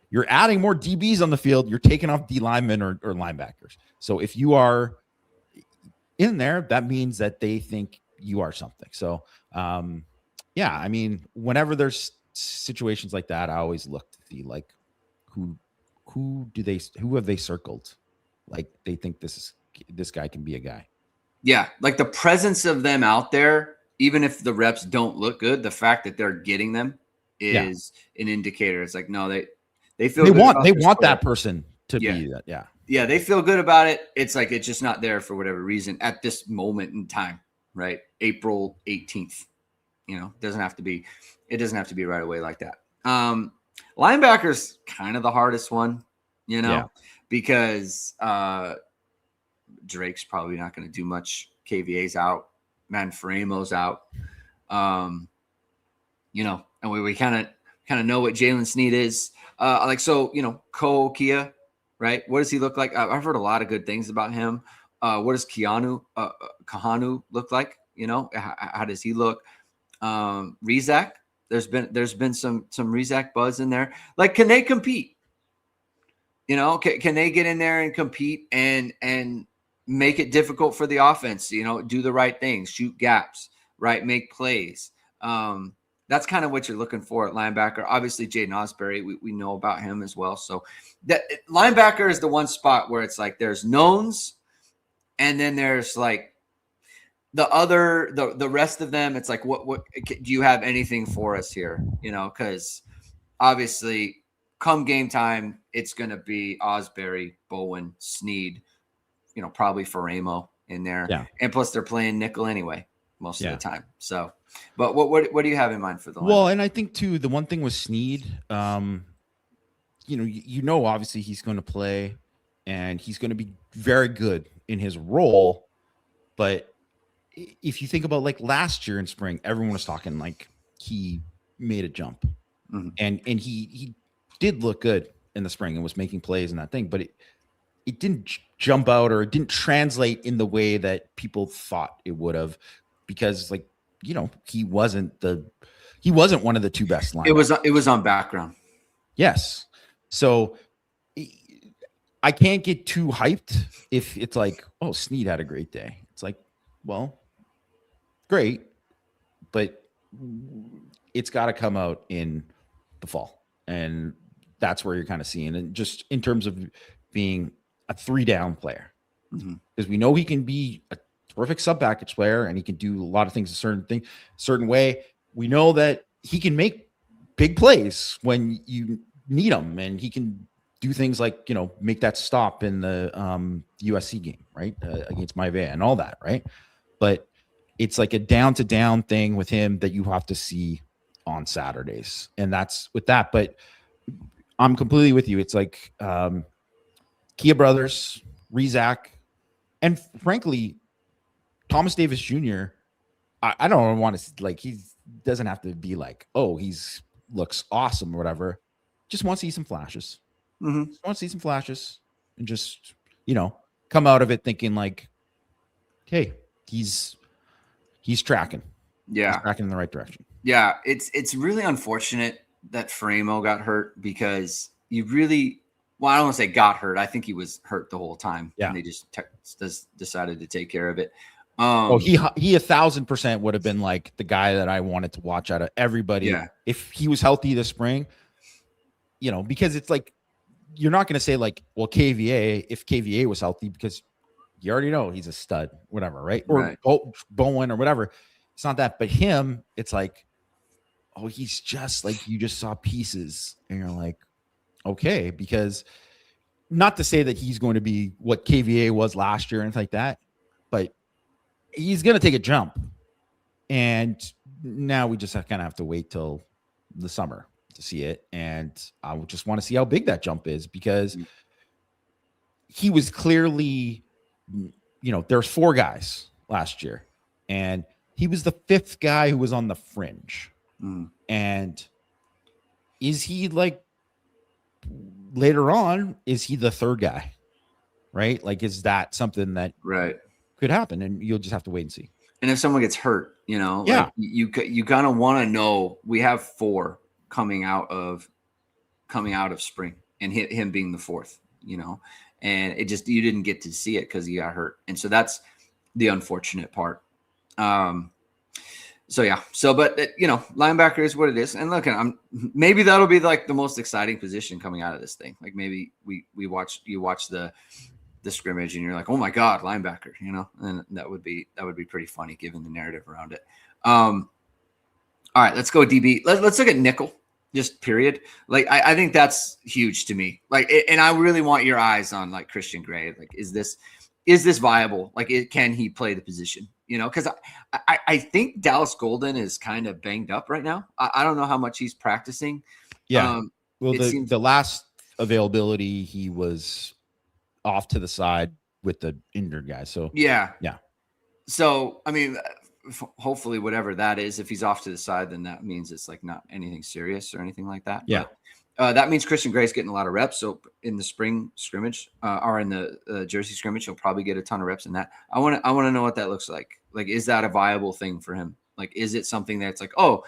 you're adding more DBs on the field, you're taking off D linemen or linebackers. So if you are in there, that means that they think you are something. So, I mean, whenever there's situations like that, I always look to see like who have they circled? Like they think this guy can be a guy. Yeah. Like the presence of them out there, even if the reps don't look good, the fact that they're getting them is an indicator. It's like, no, they feel they want that person to be that. Yeah. Yeah. They feel good about it. It's like, it's just not there for whatever reason at this moment in time, right? April 18th, it doesn't have to be right away like that. Linebacker's kind of the hardest one, because Drake's probably not going to do much. KVA's out, Manfremo's out. And we kind of know what Jalen Sneed is. Ko Kia, right? What does he look like? I've heard a lot of good things about him. What does Kahanu look like? How does he look? Rizak, there's been some Rizak buzz in there. Like, can they compete? Can they get in there and compete and make it difficult for the offense? Do the right things, shoot gaps, right? Make plays. That's kind of what you're looking for at linebacker. Obviously, Jaden Osbury, we know about him as well. So that linebacker is the one spot where it's like there's knowns, and then there's like the rest of them. It's like, what do you have anything for us here? Because obviously, come game time, it's going to be Osbury, Bowen, Sneed, probably Faramo in there. Yeah. And plus they're playing nickel anyway most of the time. So, but what do you have in mind for the line? Well, and I think too, the one thing with Sneed, obviously he's going to play and he's going to be very good in his role. But if you think about like last year in spring, everyone was talking like he made a jump, and he did look good in the spring and was making plays and that thing, but it didn't jump out, or it didn't translate in the way that people thought it would have, because like, you know, he wasn't one of the two best linebackers. It was on background. Yes. So I can't get too hyped if it's like, oh, Snead had a great day. It's like, well, great, but it's got to come out in the fall. And that's where you're kind of seeing it, just in terms of being a 3-down player. Because we know he can be a terrific sub package player, and he can do a lot of things a certain way. We know that he can make big plays when you need him, and he can do things like, you know, make that stop in the USC game, right, against Maivea and all that, right? But it's like a down-to-down thing with him that you have to see on Saturdays, and that's with that. But I'm completely with you. It's like Kia Brothers, Rezak, and frankly, Thomas Davis Jr., I don't want to, like, he doesn't have to be like, oh, he's looks awesome or whatever. Just want to see some flashes. Just want to see some flashes and just, you know, come out of it thinking like, hey, he's tracking. Yeah. He's tracking in the right direction. Yeah. It's really unfortunate that Framo got hurt, because you really, well, I don't want to say got hurt. I think he was hurt the whole time. Yeah. And they just decided to take care of it. He 1,000% would have been like the guy that I wanted to watch out of everybody. Yeah. If he was healthy this spring, you know, because it's like, you're not going to say like, well, KVA, if KVA was healthy, because you already know he's a stud, whatever, right? Or Bowen or whatever. It's not that, but him, it's like, oh, he's just like, you just saw pieces and you're like, okay, because not to say that he's going to be what KVA was last year and things like that, but he's going to take a jump. And now we just kind of have to wait till the summer to see it. And I would just want to see how big that jump is, because he was clearly, you know, there's 4 guys last year, and he was the 5th guy who was on the fringe. And is he like, later on, is he the 3rd guy? Right? Like, is that something that could happen? And you'll just have to wait and see. And if someone gets hurt, you know, like you kind of want to know. We have 4 coming out of spring, and him being the 4th, you know, and it just, you didn't get to see it because he got hurt. And so that's the unfortunate part. So yeah. So, but you know, linebacker is what it is. And look, maybe that'll be like the most exciting position coming out of this thing. Like maybe you watch the scrimmage and you're like, oh my God, linebacker, you know, and that would be pretty funny given the narrative around it. All right, let's go DB. Let's look at nickel, just period. Like, I think that's huge to me. Like, and I really want your eyes on like Christian Gray. Like, is this viable? Like, can he play the position? You know, because I think Dallas Golden is kind of banged up right now. I don't know how much he's practicing. Yeah. Well, the last availability, he was off to the side with the injured guy. So yeah. So I mean, hopefully, whatever that is, if he's off to the side, then that means it's like not anything serious or anything like that. Yeah. But, that means Christian Gray's getting a lot of reps. So in the spring scrimmage or in the Jersey scrimmage, he'll probably get a ton of reps in that. I want to know what that looks like. Like, is that a viable thing for him? Like, is it something that's like, oh,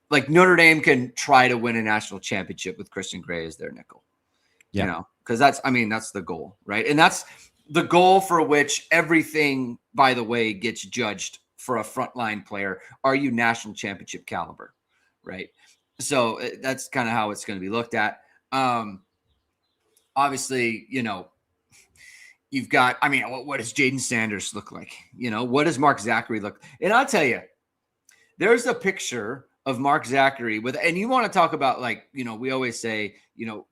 like Notre Dame can try to win a national championship with Christian Gray as their nickel? Yeah. You know, because that's the goal, right? And that's the goal for which everything, by the way, gets judged for a frontline player. Are you national championship caliber, right? So that's kind of how it's going to be looked at. Obviously, you know, you've got, I mean, what does Jaden Sanders look like? You know, what does Mark Zachary look? And I'll tell you, there's a picture of Mark Zachary and you want to talk about, like, you know, we always say, you know,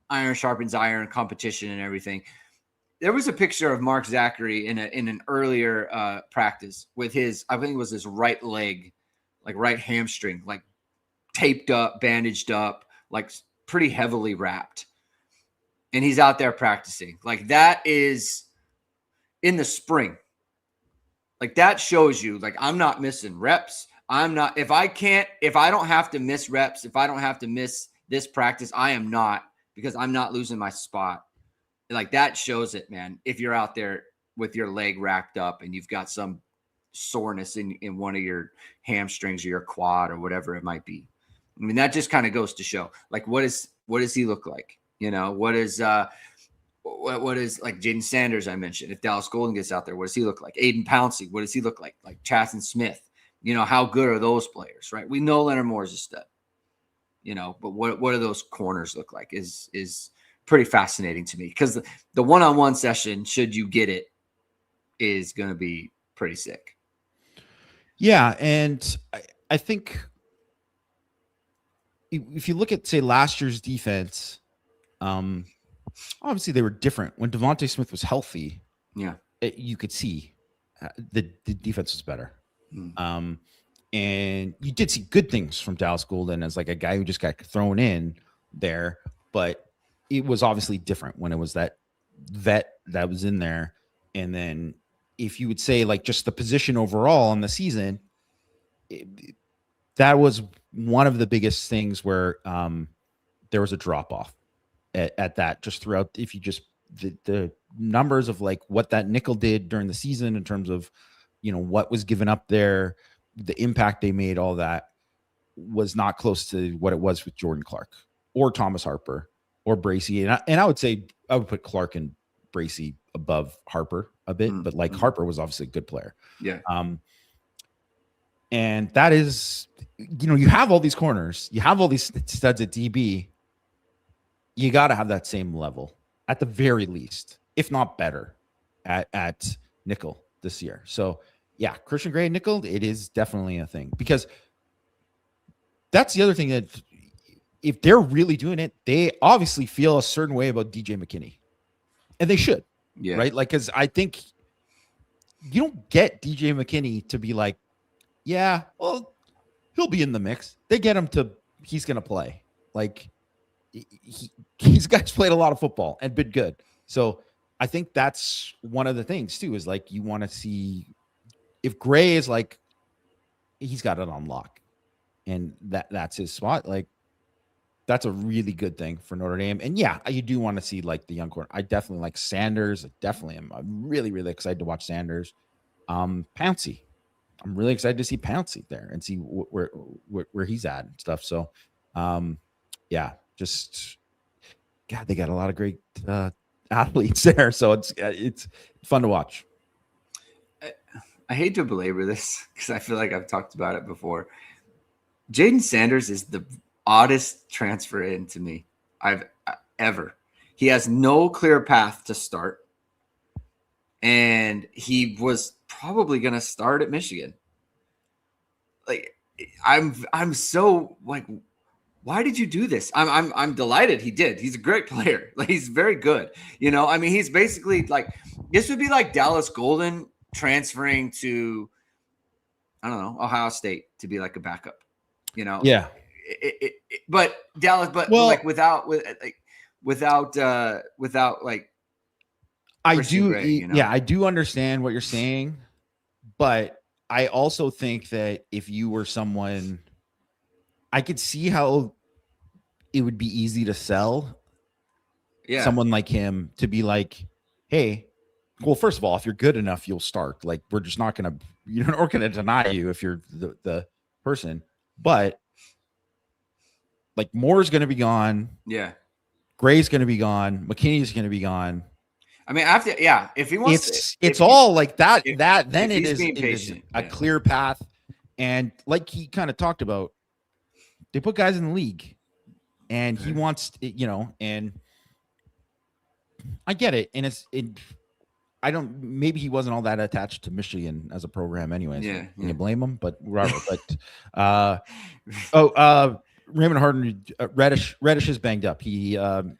iron sharpens iron, competition and everything. There was a picture of Mark Zachary in an earlier practice with I think it was his right leg, like right hamstring, like taped up, bandaged up, like pretty heavily wrapped. And he's out there practicing. Like, that is in the spring. Like that shows you, like, I'm not missing reps. If I don't have to miss reps, if I don't have to miss this practice, I am not, because I'm not losing my spot. Like that shows it, man. If you're out there with your leg racked up and you've got some soreness in one of your hamstrings or your quad or whatever it might be. I mean, that just kind of goes to show, like, what does he look like? You know, what is like Jaden Sanders, I mentioned, if Dallas Golden gets out there, what does he look like? Aiden Pouncey, what does he look like? Like Chasten Smith, you know, how good are those players, right? We know Leonard Moore is a stud, you know, but what do those corners look like is pretty fascinating to me, because the one-on-one session, should you get it, is going to be pretty sick. Yeah. And I think if you look at, say, last year's defense, obviously they were different. When Devontae Smith was healthy, yeah, you could see the defense was better. And you did see good things from Dallas Golden as like a guy who just got thrown in there, but it was obviously different when it was that vet that was in there. And then if you would say like just the position overall in the season, that was one of the biggest things where there was a drop off at that, just throughout. If you just the numbers of like what that nickel did during the season in terms of, you know, what was given up there, the impact they made, all that was not close to what it was with Jordan Clark or Thomas Harper or Bracey. And I would say I would put Clark and Bracey above Harper a bit, but like Harper was obviously a good player. Yeah. And that is, you know, you have all these corners, you have all these studs at DB. You got to have that same level at the very least, if not better, at nickel this year. So yeah, Christian Gray nickel, it is definitely a thing, because that's the other thing, that if they're really doing it, they obviously feel a certain way about DJ McKinney, and they should, right? Like, because I think you don't get DJ McKinney to be like, yeah, well, he'll be in the mix. They get him to, he's going to play. Like, he's guys played a lot of football and been good. So I think that's one of the things too, is like, you want to see if Gray is like, he's got it on lock and that's his spot. Like, that's a really good thing for Notre Dame. And yeah, you do want to see like the young corner. I definitely like Sanders. I definitely am. I'm really, really excited to watch Sanders. Pouncey. I'm really excited to see Pouncey there and see where he's at and stuff. So, yeah, just God, they got a lot of great athletes there. So it's fun to watch. I hate to belabor this because I feel like I've talked about it before. Jaden Sanders is the oddest transfer in to me I've ever. He has no clear path to start, and he was probably going to start at Michigan. Like, I'm so like, why did you do this? I'm delighted he did. He's a great player. Like, he's very good. You know, I mean, he's basically like, this would be like Dallas Golden transferring to, I don't know, Ohio State to be like a backup. You know, yeah. But Dallas, well, like without like, I Christian do, Gray, you know? yeah, I do understand what you're saying, but I also think that if you were someone, I could see how it would be easy to sell someone like him to be like, hey, well, first of all, if you're good enough, you'll start. Like, we're just not going to, we're going to deny you if you're the person. But like, Moore's going to be gone. Yeah. Gray's going to be gone. McKinney's going to be gone. I mean, after, yeah, if he wants, it's all like that. Then it is a clear path. And like he kind of talked about, they put guys in the league, and he wants, you know, and I get it. And I don't, maybe he wasn't all that attached to Michigan as a program anyways. Yeah. Can you blame him? But whatever. Raymond Harden, Reddish is banged up. He had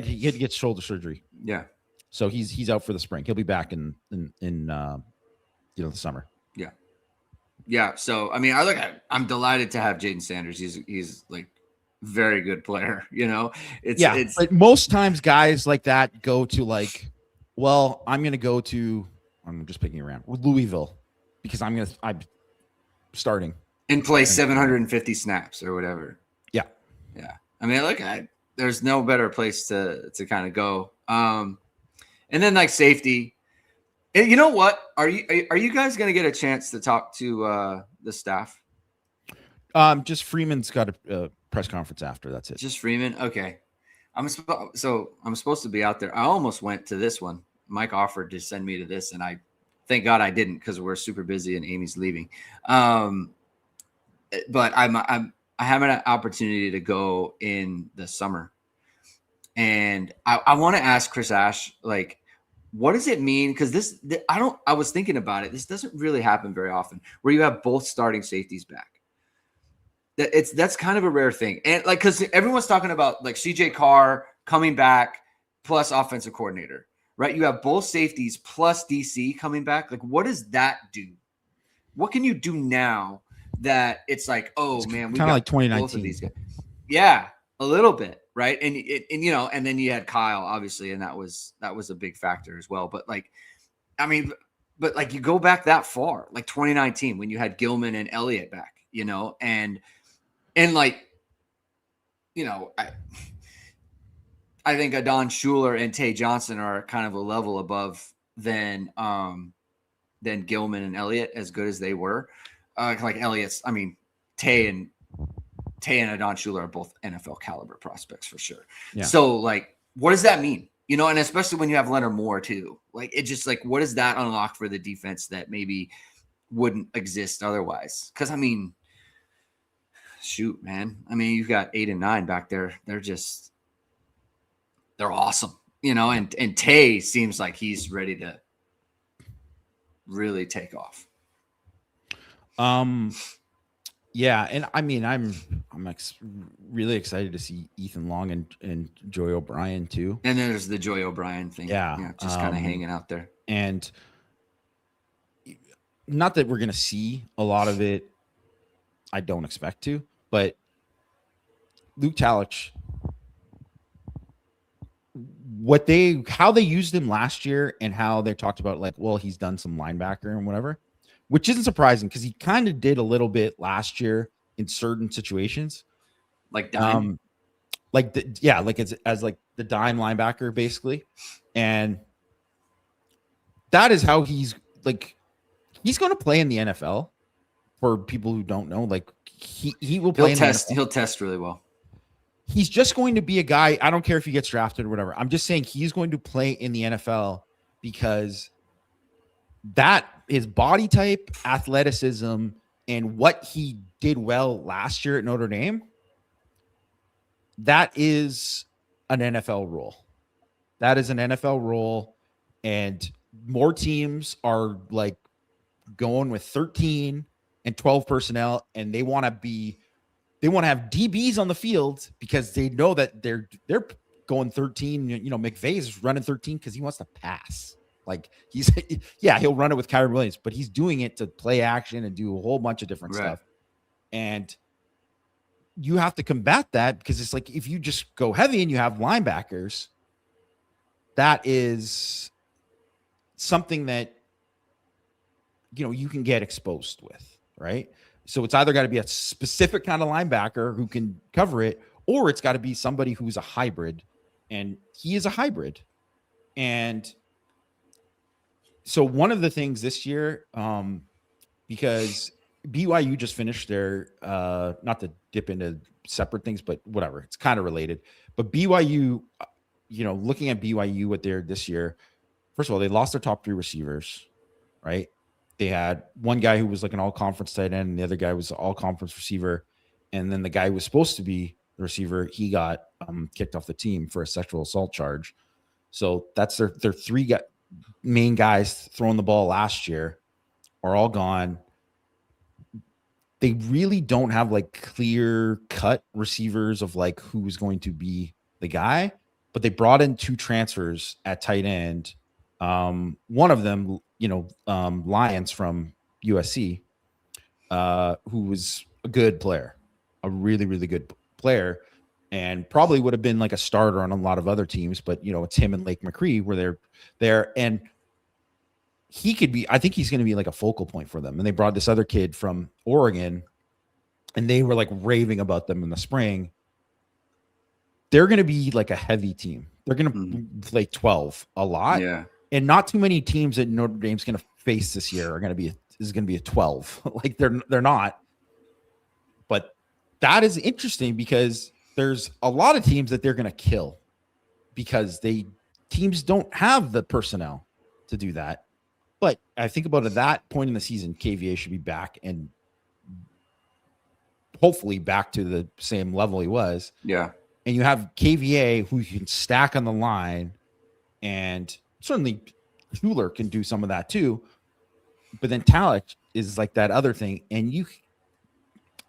to get shoulder surgery. Yeah. So he's out for the spring. He'll be back in the summer. Yeah. Yeah. So, I mean, I'm delighted to have Jaden Sanders. He's like very good player, you know, but most times guys like that go to like, well, I'm going to go to I'm just picking around with Louisville because I'm starting and play 750 snaps or whatever. Yeah. Yeah. I mean, look, there's no better place to kind of go. And then like safety. And you know what? Are you guys going to get a chance to talk to the staff? Just Freeman's got a press conference after. That's it. Just Freeman. Okay. I'm supposed to be out there. I almost went to this one. Mike offered to send me to this, and I thank God I didn't because we're super busy and Amy's leaving. But I have an opportunity to go in the summer, and I want to ask Chris Ash, like, what does it mean? Because I was thinking about it. This doesn't really happen very often where you have both starting safeties back. That's kind of a rare thing. And like, because everyone's talking about like CJ Carr coming back plus offensive coordinator, right? You have both safeties plus DC coming back. Like, what does that do? What can you do now that it's like, oh man, we got like 2019. both of these guys? Yeah, a little bit, right? And and then you had Kyle, obviously, and that was a big factor as well. But like, I mean, but like you go back that far, like 2019 when you had Gilman and Elliott back, and like, I think Adon Schuler and Tay Johnson are kind of a level above than Gilman and Elliott, as good as they were. Like Elliott's, I mean, Tay and Adon Schuler are both NFL caliber prospects for sure. Yeah. So like, what does that mean? And especially when you have Leonard Moore too, like it just like, what does that unlock for the defense that maybe wouldn't exist otherwise? Because I mean, shoot, man. I mean, you've got 8 and 9 back there. They're awesome, and Tay seems like he's ready to really take off. Yeah. And I mean, I'm really excited to see Ethan Long and Joy O'Brien too. And then there's the Joy O'Brien thing. Yeah. Just kind of hanging out there. And not that we're going to see a lot of it. I don't expect to, but Luke Talich, how they used him last year and how they talked about like, well, he's done some linebacker and whatever, which isn't surprising because he kind of did a little bit last year in certain situations. Like dime? As like the dime linebacker basically. And that is how he's going to play in the NFL. For people who don't know, like he will play. He'll test really well. He's just going to be a guy. I don't care if he gets drafted or whatever. I'm just saying he's going to play in the NFL because that his body type, athleticism, and what he did well last year at Notre Dame. That is an NFL role. That is an NFL role, and more teams are like going with 13 and 12 personnel, and they want to have DBs on the field because they know that they're going 13. McVay's running 13 because he wants to pass. Like he'll run it with Kyron Williams, but he's doing it to play action and do a whole bunch of different stuff. And you have to combat that because it's like, if you just go heavy and you have linebackers, that is something that, you can get exposed with. Right. So it's either got to be a specific kind of linebacker who can cover it, or it's got to be somebody who's a hybrid, and he is a hybrid. And so one of the things this year, because BYU just finished their, not to dip into separate things, but whatever, it's kind of related, but BYU, looking at BYU, what they're this year, first of all, they lost their top 3 receivers, right? They had one guy who was like an all-conference tight end, and the other guy was an all-conference receiver. And then the guy who was supposed to be the receiver, he got kicked off the team for a sexual assault charge. So that's their 3 main guys throwing the ball last year are all gone. They really don't have like clear-cut receivers of like who's going to be the guy, but they brought in 2 transfers at tight end. One of them, Lyons from USC, who was a good player, a really, really good player, and probably would have been like a starter on a lot of other teams. But, it's him and Lake McCree where they're there. And he could be, I think he's going to be like a focal point for them. And they brought this other kid from Oregon and they were like raving about them in the spring. They're going to be like a heavy team. They're going to play 12 a lot. Yeah. And not too many teams that Notre Dame's going to face this year are going to be, is going to be a 12. Like they're not, but that is interesting because there's a lot of teams that they're going to kill because teams don't have the personnel to do that. But I think about at that point in the season, KVA should be back and hopefully back to the same level he was. Yeah. And you have KVA who you can stack on the line, and certainly Schuler can do some of that too. But then Talic is like that other thing. And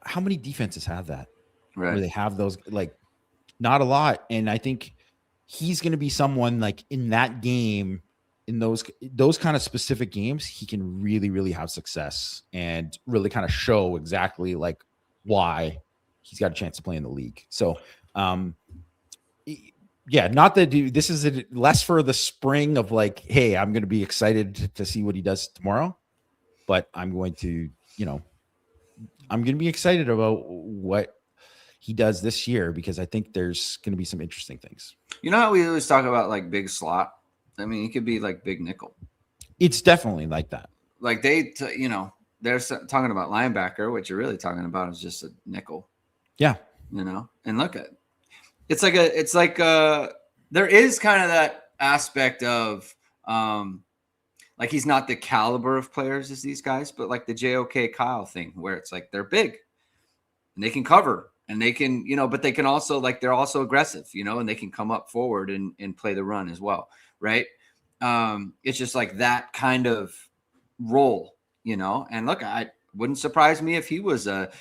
how many defenses have that? Right. Where they have those, like, not a lot. And I think he's going to be someone like in that game, in those kind of specific games, he can really, really have success and really kind of show exactly like why he's got a chance to play in the league. So, yeah, not that this is less for the spring of like, hey, I'm going to be excited to see what he does tomorrow, but I'm going to, I'm going to be excited about what he does this year because I think there's going to be some interesting things. You know how we always talk about like big slot? I mean, it could be like big nickel. It's definitely like that. Like they're talking about linebacker. What you're really talking about is just a nickel. Yeah. And look at it's like there is kind of that aspect of like he's not the caliber of players as these guys, but like the JOK Kyle thing where it's like they're big and they can cover and they can, but they can also like they're also aggressive, and they can come up forward and play the run as well. Right. It's just like that kind of role, and look, I wouldn't surprise me if he was a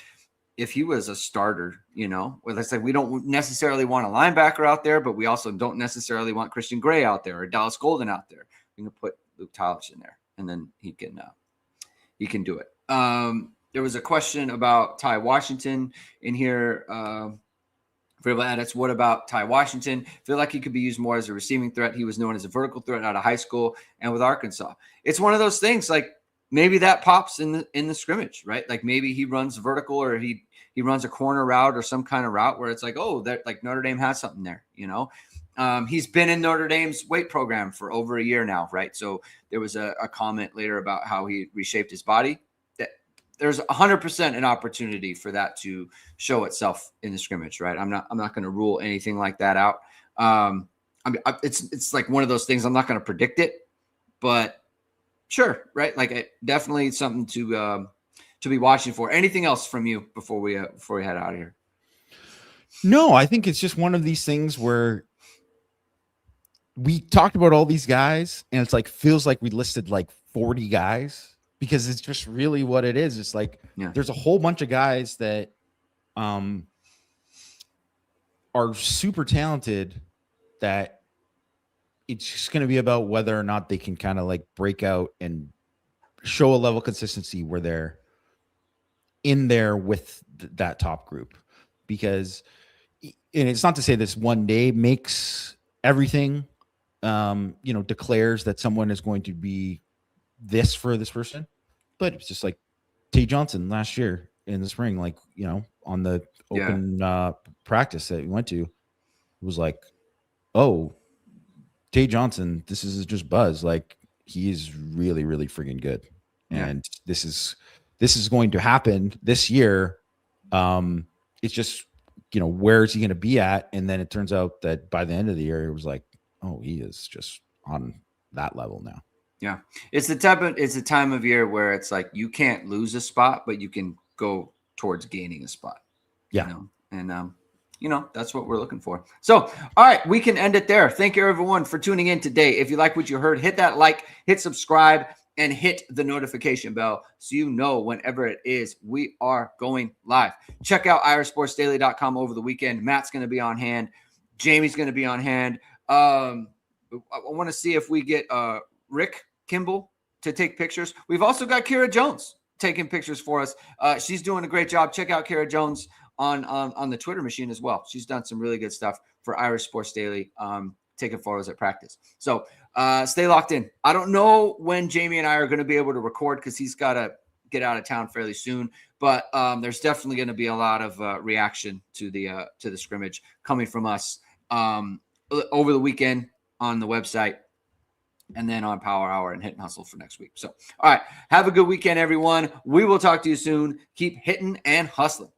starter, where it's like, we don't necessarily want a linebacker out there, but we also don't necessarily want Christian Gray out there or Dallas Golden out there. We can put Luke Talic in there and then he can do it. There was a question about Ty Washington in here. That's what about Ty Washington? Feel like he could be used more as a receiving threat. He was known as a vertical threat out of high school and with Arkansas. It's one of those things like maybe that pops in the scrimmage, right? Like maybe he runs vertical or he runs a corner route or some kind of route where it's like, oh, that like Notre Dame has something there, He's been in Notre Dame's weight program for over a year now, right? So there was a comment later about how he reshaped his body. There's 100% an opportunity for that to show itself in the scrimmage, right? I'm not going to rule anything like that out. It's like one of those things. I'm not going to predict it, but sure, right? Like definitely something to be watching for. Anything else from you before we head out of here? No, I think it's just one of these things where we talked about all these guys, and it's like feels like we listed like 40 guys. Because it's just really what it is. It's like there's a whole bunch of guys that are super talented that it's just going to be about whether or not they can kind of like break out and show a level of consistency where they're in there with that top group. Because, and it's not to say this one day makes everything, declares that someone is going to be this for this person, but it's just like T. Johnson last year in the spring, like, on the open practice that we went to, it was like, oh, T. Johnson, this is just buzz. Like he is really, really freaking good. Yeah. And this is going to happen this year. It's just, where is he going to be at? And then it turns out that by the end of the year, it was like, oh, he is just on that level now. Yeah. It's a time of year where it's like you can't lose a spot, but you can go towards gaining a spot. Yeah. And that's what we're looking for. So, all right, we can end it there. Thank you everyone for tuning in today. If you like what you heard, hit that like, hit subscribe, and hit the notification bell so whenever it is we are going live. Check out irishsportsdaily.com over the weekend. Matt's going to be on hand. Jamie's going to be on hand. I want to see if we get Rick Kimball to take pictures. We've also got Kira Jones taking pictures for us. She's doing a great job. Check out Kira Jones on the Twitter machine as well. She's done some really good stuff for Irish Sports Daily. taking photos at practice. So stay locked in. I don't know when Jamie and I are going to be able to record because he's got to get out of town fairly soon. But there's definitely going to be a lot of reaction to the scrimmage coming from us over the weekend on the website, and then on Power Hour and Hit and Hustle for next week. So, all right, have a good weekend, everyone. We will talk to you soon. Keep hitting and hustling.